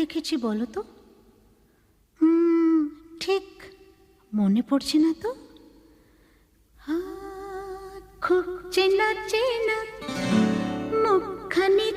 দেখেছি বলো তো? ঠিক মনে পড়ছে না তো। খুব চেনা চেনা মুখখানি